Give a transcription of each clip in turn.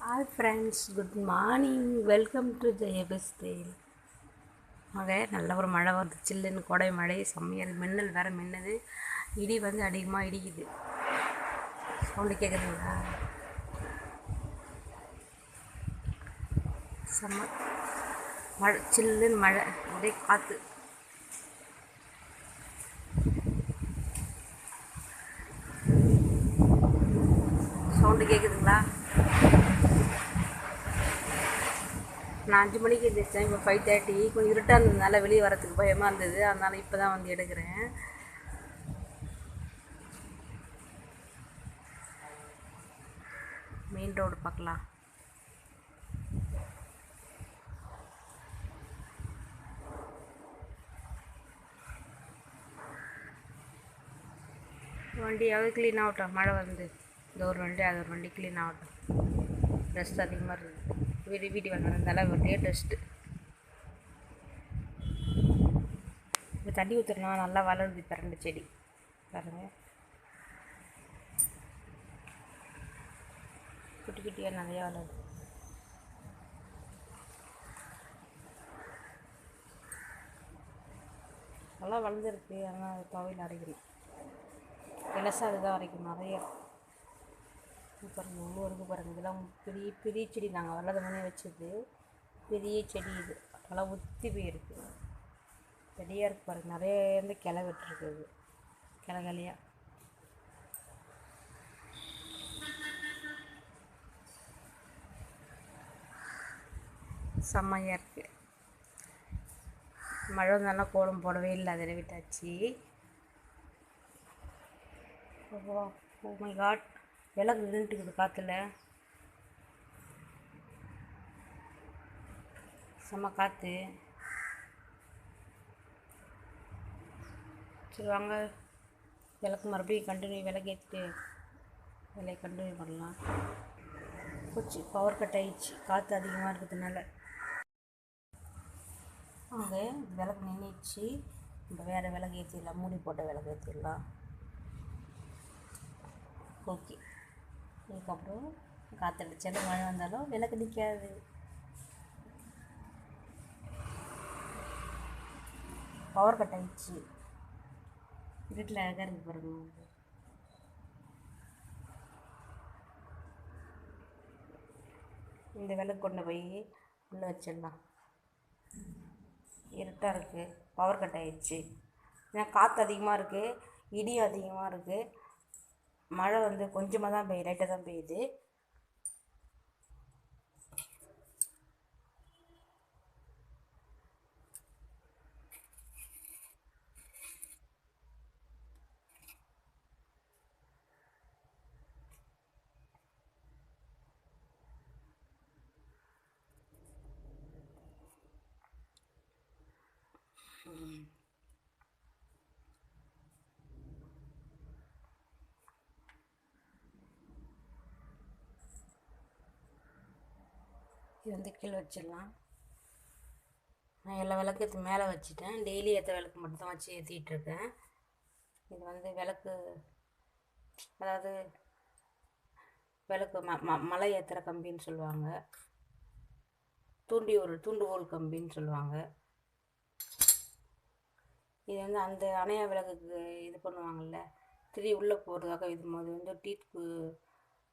Hi friends, good morning. Welcome to the Tale. நல்ல ஒரு மழை வருது, சில்லுன்னு கோடை மழை செம்மையாக மின்னல் வேறு மின்னது, இடி வந்து அதிகமாக இடிக்குது. சவுண்டு கேட்குதுங்களா? செம்ம மழை, சில்லுன்னு மழை, அப்படியே காற்று. சவுண்டு கேட்குதுங்களா? நான் 5 மணிக்கு எழுந்திரிச்சேன், இப்போ 5:30. கொஞ்சம் இருட்டாக இருந்ததுனால வெளியே வரத்துக்கு பயமாக இருந்தது, அதனால் இப்போ தான் வந்து எடுக்கிறேன். மெயின் ரோடு பார்க்கலாம். வண்டியாவது க்ளீன் ஆகட்டும், மழை வந்து இந்த ஒரு வண்டி அது ஒரு வண்டி க்ளீன் ஆகட்டும். டஸ்ட் அதிகமாக இருக்குது, வீட்டு வந்ததுனால ஒரே டஸ்ட்டு. இப்போ தண்ணி ஊற்றுறதுனால நல்லா வளருது பிரண்டு செடி பாருங்கள், குட்டி குட்டியாக நிறையா வளருது. நல்லா வளர்ந்துருக்கு, ஆனால் அது துவையில் அரைக்கணும். இலசாக அதுதான் அரைக்கணும் நிறைய. பாருங்கள் இவ்வளோ இருக்குது பாருங்கள், இதெல்லாம் பெரிய பெரிய செடி, நாங்கள் வளர்ந்த முன்னே வச்சது பெரிய செடி. இது நல்லா ஒத்தி போயிருக்கு, செடியாக இருக்குது பாருங்கள். நிறைய இருந்து கிளை விட்டுருக்குது, கிளையாக செம்மையாக இருக்குது. மழை வந்தாலும் கோலம் போடவே இல்லை, அதில் விட்டாச்சு. ஓ மை காட், விளக்கு நின்றுட்டுக்குது காற்றுல, செம்ம காற்று. சரி வாங்க, விளக்கு மறுபடியும் கண்டினியூ, விளக்கு ஏற்றிட்டு வேலையை கண்டினியூ பண்ணலாம். போச்சு, பவர் கட் ஆகிடுச்சு காற்று அதிகமாக இருக்கிறதுனால. அங்கே விளக்கு நின்றுச்சு, இப்போ வேறு விளக்கு ஏற்றிடலாம், மூடி போட்ட விளக்கு ஏற்றிடலாம். ஓகே, இதுக்கப்புறம் காற்றடிச்சாலும் மழை வந்தாலும் விளக்கு நிற்காது. பவர் கட் ஆகிடுச்சு, வீட்டில் அழகாக இருக்குது பாருங்க. இந்த விளக்கு கொண்டு போய் உள்ளே வச்சிடலாம். இருட்டாக இருக்குது, பவர் கட் ஆகிடுச்சு. ஏன்னா காற்று அதிகமாக இருக்குது, இடியும் அதிகமாக இருக்குது. மழை வந்து கொஞ்சமாக தான் பெய்யுது, லைட்டாக தான் பெய்யுது. இது வந்து கீழே வச்சிடலாம். நான் எல்லா விளக்கு மேலே வச்சுட்டேன், டெய்லி ஏற்ற விளக்கு மட்டும் தான் வச்சு ஏற்றிட்டுருக்கேன். இது வந்து விளக்கு, அதாவது விளக்கு மலை ஏற்றுற கம்பின்னு சொல்லுவாங்க, தூண்டுகோல் கம்பின்னு சொல்லுவாங்க. இது வந்து அந்த அணையா விளக்குக்கு இது பண்ணுவாங்கள்ல, திரி உள்ளே போகிறதுக்காக. இது வந்து டீத்துக்கு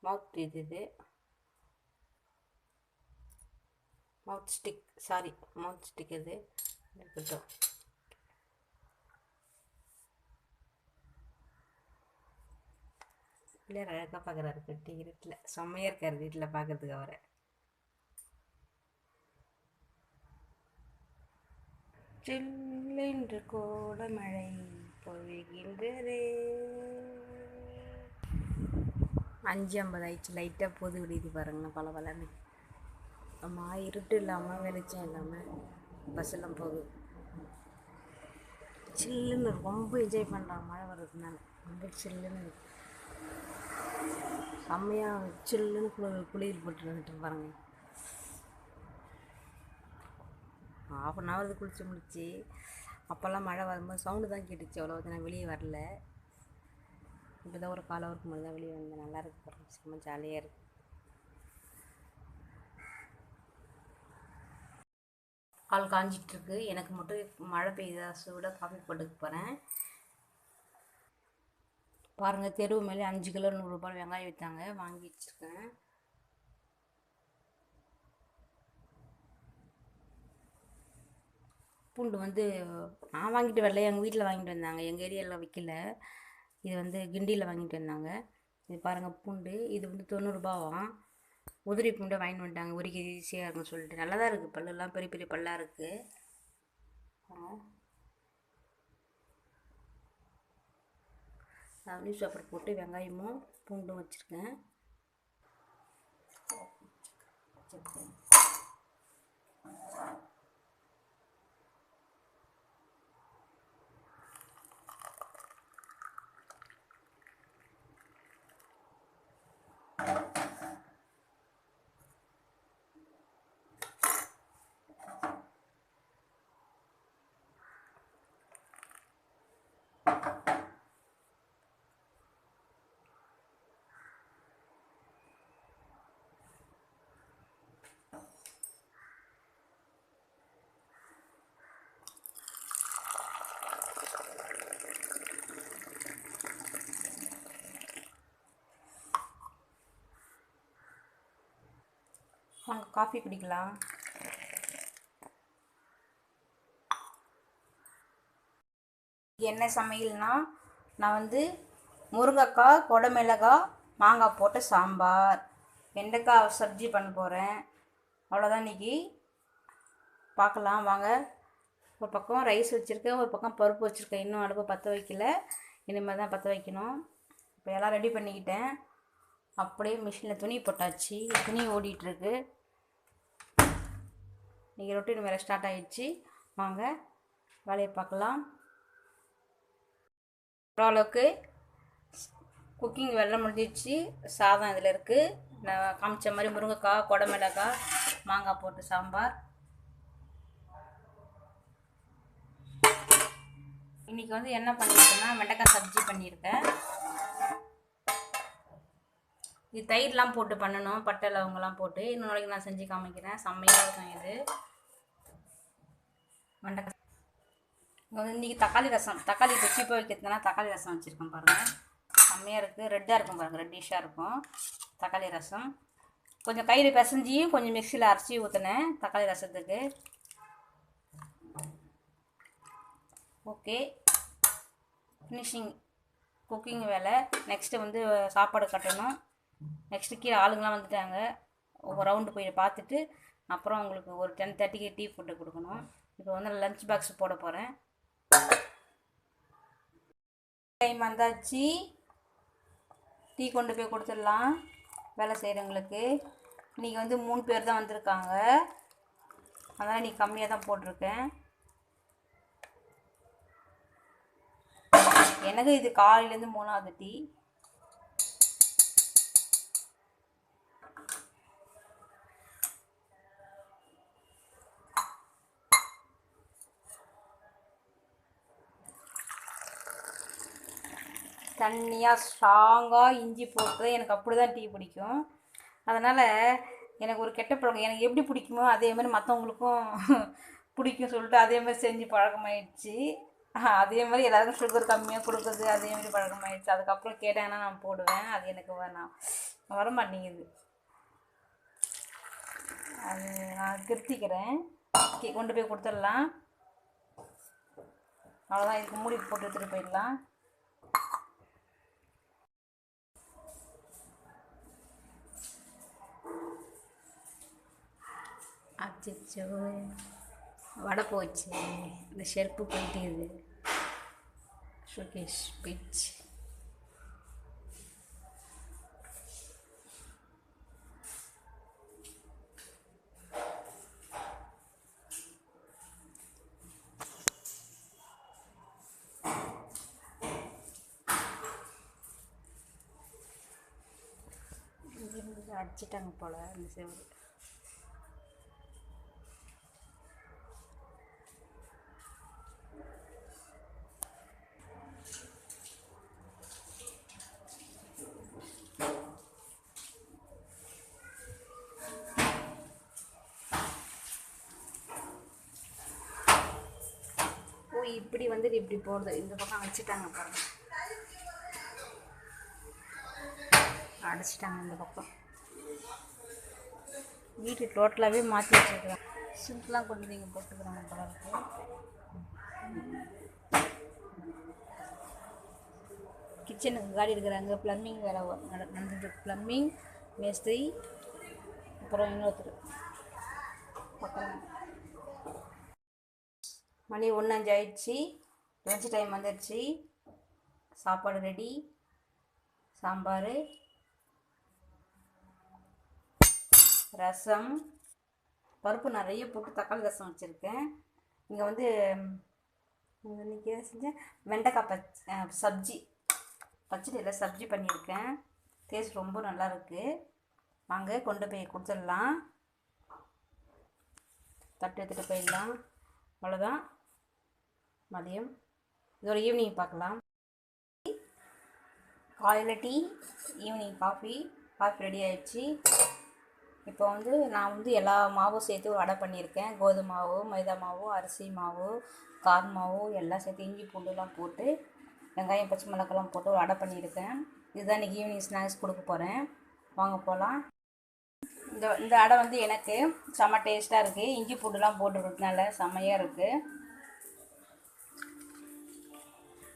மவுத் டீத், இது மவுத் ஸ்டிக், சாரி மவுத் ஸ்டிக். இது இருக்கட்டும். இல்லை அழகாக பார்க்குறாரு கட்டி இருட்டில், செம்மையாக இருக்கார் வீட்டில் பார்க்குறதுக்கு அவரை. சில்லென்று கோட மழை பொழிகின்றதே. 5:50 ஆயிடுச்சு, லைட்டாக போது விடியுது பாருங்களேன், பல பலன்னு. அம்மா இருட்டு இல்லாமல் வெளிச்சம் இல்லாமல் பஸ்ஸெல்லாம் போகுது. சில்லுன்னு ரொம்ப என்ஜாய் பண்ணுறான் மழை வர்றதுனால, ரொம்ப சில்லுன்னு செம்மையாக சில்லுன்னு குளியல் போட்டு வந்துட்டு பாருங்கள். 1/2 குளிச்சு முடிச்சு. அப்போல்லாம் மழை வரும்போது சவுண்டு தான் கேட்டுச்சு, அவ்வளோ நான் வெளியே வரல. இப்போ தான் ஒரு 1/4 ஹவருக்கு முன்னாடி தான் வெளியே வந்தேன். நல்லா இருக்குது பாருங்கள், செம்ம ஜாலியாக இருக்குது. பால் காஞ்சிட்ருக்கு. எனக்கு மட்டும் மழை பெய்யுதா சூட காஃபி போட்டுக்க போகிறேன். பாருங்கள், தெருவு மேலே 5 கிலோ 100 ரூபாய் வெங்காயம் விற்றாங்க, வாங்கி வச்சுருக்கேன். பூண்டு வந்து நான் வாங்கிட்டு வரல, எங்கள் வீட்டில் வாங்கிட்டு வந்தாங்க. எங்கள் ஏரியாவில் விற்கல. இது வந்து கிண்டியில் வாங்கிட்டு வந்தாங்க. இது பாருங்கள் பூண்டு, இது வந்து 90 ரூபாவாம். உதிரி பூண்டை வாங்கிட்டு வந்துட்டாங்க, உரிக்க ஈஸியாக இருக்குன்னு சொல்லிட்டு. நல்லா தான் இருக்குது, பல்லெல்லாம் பெரிய பெரிய பல்லாக இருக்குது. நான் நியூஸ் பேப்பர் போட்டு வெங்காயமும் பூண்டும் வச்சுருக்கேன். வாங்க காஃபி குடிக்கலாம். என்ன சமையல்னா, நான் வந்து முருங்கைக்காய், குடமிளகாய், மாங்காய் போட்ட சாம்பார், வெண்டைக்காய் சப்ஜி பண்ண போகிறேன். அவ்வளோதான் இன்றைக்கி. பார்க்கலாம் வாங்க. ஒரு பக்கம் ரைஸ் வச்சுருக்கேன், ஒரு பக்கம் பருப்பு வச்சுருக்கேன். இன்னும் அடுப்பை பற்ற வைக்கல, இனிமேல் தான் பற்ற வைக்கணும். இப்போ எல்லாம் ரெடி பண்ணிக்கிட்டேன். அப்படியே மிஷினில் துணி போட்டாச்சு, துணி ஓடிட்டுருக்கு. இன்றைக்கி ரொட்டீன் வேறு ஸ்டார்ட் ஆகிடுச்சு. வாங்க வேலையை பார்க்கலாம். ஓரளவுக்கு குக்கிங் வேலை முடிஞ்சிடுச்சு. சாதம் இதில் இருக்குது. நான் காமிச்ச மாதிரி முருங்கைக்காய், குடமிளகாய், மாங்காய் போட்டு சாம்பார். இன்றைக்கி வந்து என்ன பண்ணியிருக்கேன்னா, வெண்டைக்காய் சப்ஜி பண்ணியிருக்கேன். இது தயிர்லாம் போட்டு பண்ணணும், பட்டை லவங்கெல்லாம் போட்டு. இன்னொரு நாளைக்கு நான் செஞ்சு காமிக்கிறேன், செம்மையாக இருக்கும் இது. வெண்டைக்காய் வந்து இன்றைக்கி தக்காளி ரசம், தக்காளி இப்போ சீப்பாக வைக்கிறதுனா தக்காளி ரசம் வச்சுருக்கேன் பாருங்கள். செம்மையாக இருக்குது, ரெட்டாக இருக்கும் பாருங்கள், ரெட்டிஷாக இருக்கும் தக்காளி ரசம். கொஞ்சம் கையில் பிசைஞ்சியும் கொஞ்சம் மிக்சியில் அரைச்சி ஊற்றினேன் தக்காளி ரசத்துக்கு. ஓகே, ஃபினிஷிங் குக்கிங் வேலை. நெக்ஸ்ட்டு வந்து சாப்பாடு கட்டணும். நெக்ஸ்ட்டு கீழே ஆளுங்களாம் வந்துட்டாங்க. ஒரு ரவுண்டு போய் பார்த்துட்டு அப்புறம் அவங்களுக்கு ஒரு 10:30க்கு டீ போட்டு கொடுக்கணும். இப்போ வந்து லஞ்ச் பாக்ஸ் போட போகிறேன். டைம் வந்தாச்சு, டீ கொண்டு போய் கொடுத்துடலாம் வேலை செய்கிறவங்களுக்கு. இன்றைக்கி வந்து 3 பேர் தான் வந்திருக்காங்க, அதனால் இன்றைக்கி கம்மியாக தான் போட்டிருக்கேன். எனக்கு இது காலையிலேருந்து 3ஆவது டீ. தண்ணியாக ஸ்ட்ராங்காக இஞ்சி போட்டு எனக்கு அப்படி தான் டீ பிடிக்கும். அதனால் எனக்கு ஒரு கெட்ட பழக்கம், எனக்கு எப்படி பிடிக்குமோ அதே மாதிரி மற்றவங்களுக்கும் பிடிக்கும் சொல்லிட்டு அதே மாதிரி செஞ்சு பழக்கமாயிடுச்சு. அதே மாதிரி எல்லாருக்கும் சுகர் கம்மியாக கொடுக்குறது அதே மாதிரி பழக்கமாயிடுச்சு. அதுக்கப்புறம் கேட்டாங்கன்னா நான் போடுவேன், அது எனக்கு வர மாட்டேங்குது. அது நான் திருத்திக்கிறேன். கொண்டு போய் கொடுத்துடலாம், அவ்வளோதான். இதுக்கு மூடி போட்டு எடுத்துகிட்டு போயிடலாம். அச்சோ, வடை போச்சு, இந்த ஷெல்ஃபு போயிட்டு ஷோகேஷ் போயிடுச்சு. அடிச்சிட்டாங்க போல் அந்த செவரு. இப்படி வந்துட்டு இப்படி போடுது. இந்த பக்கம் வச்சுட்டாங்க பாருங்க, அடைச்சிட்டாங்க. இந்த பக்கம் வீட்டு டோட்டலாகவே மாற்றி வச்சுருக்குறாங்க. சிம்பிளாக கொண்டு நீங்கள் போட்டுக்கிறாங்க போல இருக்கு. கிச்சனுக்கு காடி எடுக்கிறாங்க. ப்ளம்பிங் வேலை நடந்துட்டு, ப்ளம்பிங் மேஸ்திரி, அப்புறம் இன்னொருத்தர் பார்க்குறாங்க. மணி 1:05 ஆயிடுச்சு. லஞ்ச் டைம் வந்துடுச்சு. சாப்பாடு ரெடி. சாம்பார், ரசம், பருப்பு நிறைய போட்டு தக்காளி ரசம் வச்சுருக்கேன். இங்கே வந்து இன்றைக்கி என்ன செஞ்சேன், வெண்டைக்காய் சப்ஜி, பச்சடியில் சப்ஜி பண்ணியிருக்கேன். டேஸ்ட் ரொம்ப நல்லாயிருக்கு. வாங்க கொண்டு போய் கொடுத்துடலாம். தட்டு எடுத்துகிட்டு போயிடலாம். அவ்வளோதான் மதியம். இதோட ஈவினிங் பார்க்கலாம். காலையில் டீ, ஈவினிங் காஃபி ரெடி ஆயிடுச்சு. இப்போ வந்து நான் வந்து எல்லா மாவும் சேர்த்து ஒரு வடை பண்ணியிருக்கேன். கோதுமை மாவு, மைதா மாவு, அரிசி மாவு, கார் மாவு எல்லாம் சேர்த்து இஞ்சி பூண்டுலாம் போட்டு வெங்காயம் பச்சை மிளகாலாம் போட்டு ஒரு வடை பண்ணியிருக்கேன். இதுதான் இன்றைக்கி ஈவினிங் ஸ்நாக்ஸ் கொடுக்க போகிறேன். வாங்க போகலாம். இந்த அடை வந்து எனக்கு செம்ம டேஸ்ட்டாக இருக்குது. இஞ்சி பூண்டுலாம் போட்டுருக்கனால செம்மையாக இருக்குது.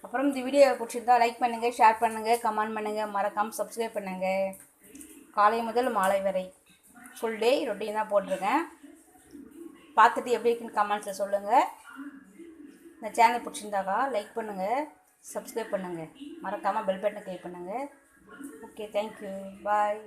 அப்புறம் இந்த வீடியோ பிடிச்சிருந்தா லைக் பண்ணுங்கள், ஷேர் பண்ணுங்கள், கமெண்ட் பண்ணுங்கள், மறக்காமல் சப்ஸ்கிரைப் பண்ணுங்கள். காலை முதல் மாலை வரை ஃபுல் டே ரொட்டீன் தான் போட்டிருக்கேன். பார்த்துட்டு எப்படி இருக்குன்னு கமெண்ட்ஸில் சொல்லுங்கள். இந்த சேனல் பிடிச்சிருந்தாக்கா லைக் பண்ணுங்கள், சப்ஸ்கிரைப் பண்ணுங்கள், மறக்காமல் பெல் பட்டனை கிளிக் பண்ணுங்கள். ஓகே, தேங்க்யூ, பாய்.